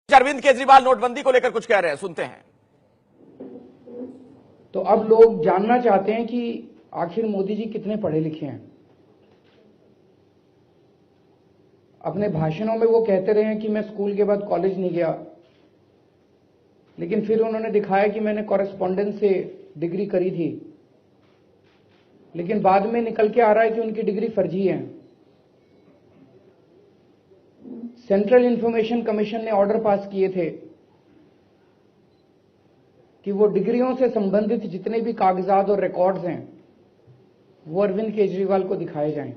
अरविंद केजरीवाल नोटबंदी को लेकर कुछ कह रहे हैं, सुनते हैं। तो अब लोग जानना चाहते हैं कि आखिर मोदी जी कितने पढ़े लिखे हैं। अपने भाषणों में वो कहते रहे हैं कि मैं स्कूल के बाद कॉलेज नहीं गया, लेकिन फिर उन्होंने दिखाया कि मैंने कॉरेस्पॉन्डेंस से डिग्री करी थी, लेकिन बाद में निकल के आ रहा है कि उनकी डिग्री फर्जी है। सेंट्रल इंफॉर्मेशन कमीशन ने ऑर्डर पास किए थे कि वो डिग्रियों से संबंधित जितने भी कागजात और रिकॉर्ड्स हैं वो अरविंद केजरीवाल को दिखाए जाएं।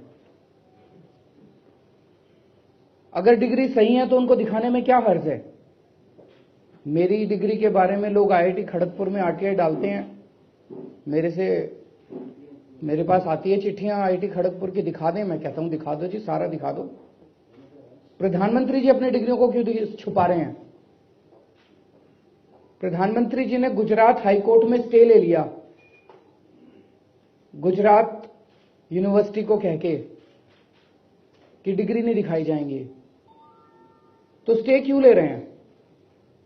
अगर डिग्री सही है तो उनको दिखाने में क्या हर्ज है। मेरी डिग्री के बारे में लोग आईआईटी खड़गपुर में आरटीआई डालते हैं, मेरे पास आती है चिट्ठियां आईआईटी खड़गपुर की, दिखा दें। मैं कहता हूं दिखा दो जी, सारा दिखा दो। प्रधानमंत्री जी अपनी डिग्रियों को क्यों छुपा रहे हैं। प्रधानमंत्री जी ने गुजरात हाईकोर्ट में स्टे ले लिया, गुजरात यूनिवर्सिटी को कह के कि डिग्री नहीं दिखाई जाएंगी, तो स्टे क्यों ले रहे हैं।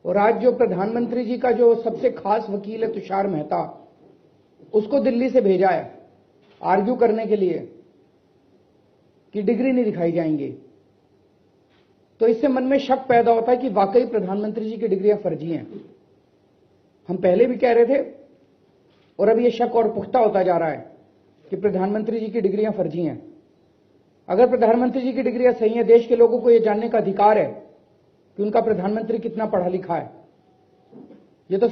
और आज जो प्रधानमंत्री जी का जो सबसे खास वकील है तुषार मेहता, उसको दिल्ली से भेजा है आर्ग्यू करने के लिए कि डिग्री नहीं दिखाई जाएंगी। तो इससे मन में शक पैदा होता है कि वाकई प्रधानमंत्री जी की डिग्रियां फर्जी हैं। हम पहले भी कह रहे थे और अब यह शक और पुख्ता होता जा रहा है कि प्रधानमंत्री जी की डिग्रियां फर्जी हैं। अगर प्रधानमंत्री जी की डिग्रियां सही हैं, देश के लोगों को यह जानने का अधिकार है कि उनका प्रधानमंत्री कितना पढ़ा लिखा है। यह तो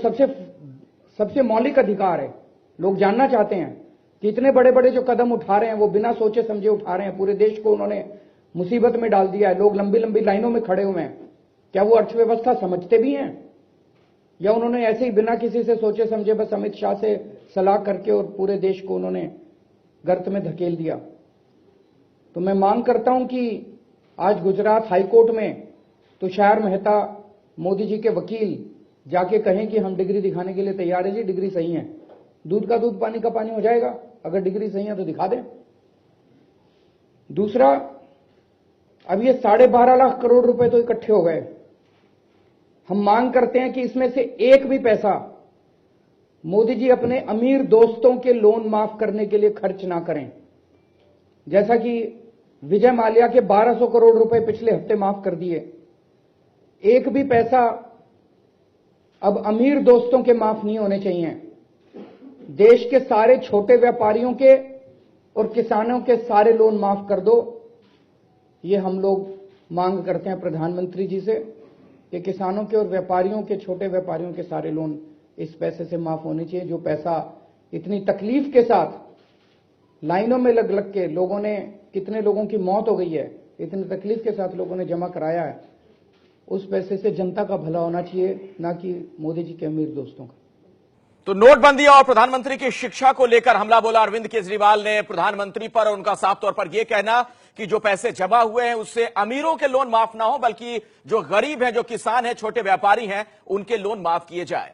सबसे मौलिक अधिकार है। लोग जानना चाहते हैं कि इतने बड़े बड़े जो कदम उठा रहे हैं वो बिना सोचे समझे उठा रहे हैं। पूरे देश को उन्होंने मुसीबत में डाल दिया है। लोग लंबी लंबी लाइनों में खड़े हुए हैं। क्या वो अर्थव्यवस्था समझते भी हैं, या उन्होंने ऐसे ही बिना किसी से सोचे समझे बस अमित शाह से सलाह करके और पूरे देश को उन्होंने गर्त में धकेल दिया। तो मैं मांग करता हूं कि आज गुजरात हाईकोर्ट में तुषार मेहता, मोदी जी के वकील, जाके कहें कि हम डिग्री दिखाने के लिए तैयार है जी, डिग्री सही है। दूध का दूध पानी का पानी हो जाएगा। अगर डिग्री सही है तो दिखा दें। दूसरा, अब ये 12.5 लाख करोड़ रुपए तो इकट्ठे हो गए। हम मांग करते हैं कि इसमें से एक भी पैसा मोदी जी अपने अमीर दोस्तों के लोन माफ करने के लिए खर्च ना करें। जैसा कि विजय माल्या के 1200 करोड़ रुपए पिछले हफ्ते माफ कर दिए, एक भी पैसा अब अमीर दोस्तों के माफ नहीं होने चाहिए। देश के सारे छोटे व्यापारियों के और किसानों के सारे लोन माफ कर दो। ये हम लोग मांग करते हैं प्रधानमंत्री जी से कि किसानों के और व्यापारियों के, छोटे व्यापारियों के सारे लोन इस पैसे से माफ होने चाहिए। जो पैसा इतनी तकलीफ के साथ लाइनों में लग लग के लोगों ने, कितने लोगों की मौत हो गई है, इतनी तकलीफ के साथ लोगों ने जमा कराया है, उस पैसे से जनता का भला होना चाहिए, ना कि मोदी जी के अमीर दोस्तों का। तो नोटबंदी और प्रधानमंत्री की शिक्षा को लेकर हमला बोला अरविंद केजरीवाल ने प्रधानमंत्री पर। और उनका साफ तौर पर यह कहना कि जो पैसे जमा हुए हैं उससे अमीरों के लोन माफ ना हो, बल्कि जो गरीब हैं, जो किसान हैं, छोटे व्यापारी हैं, उनके लोन माफ किए जाए।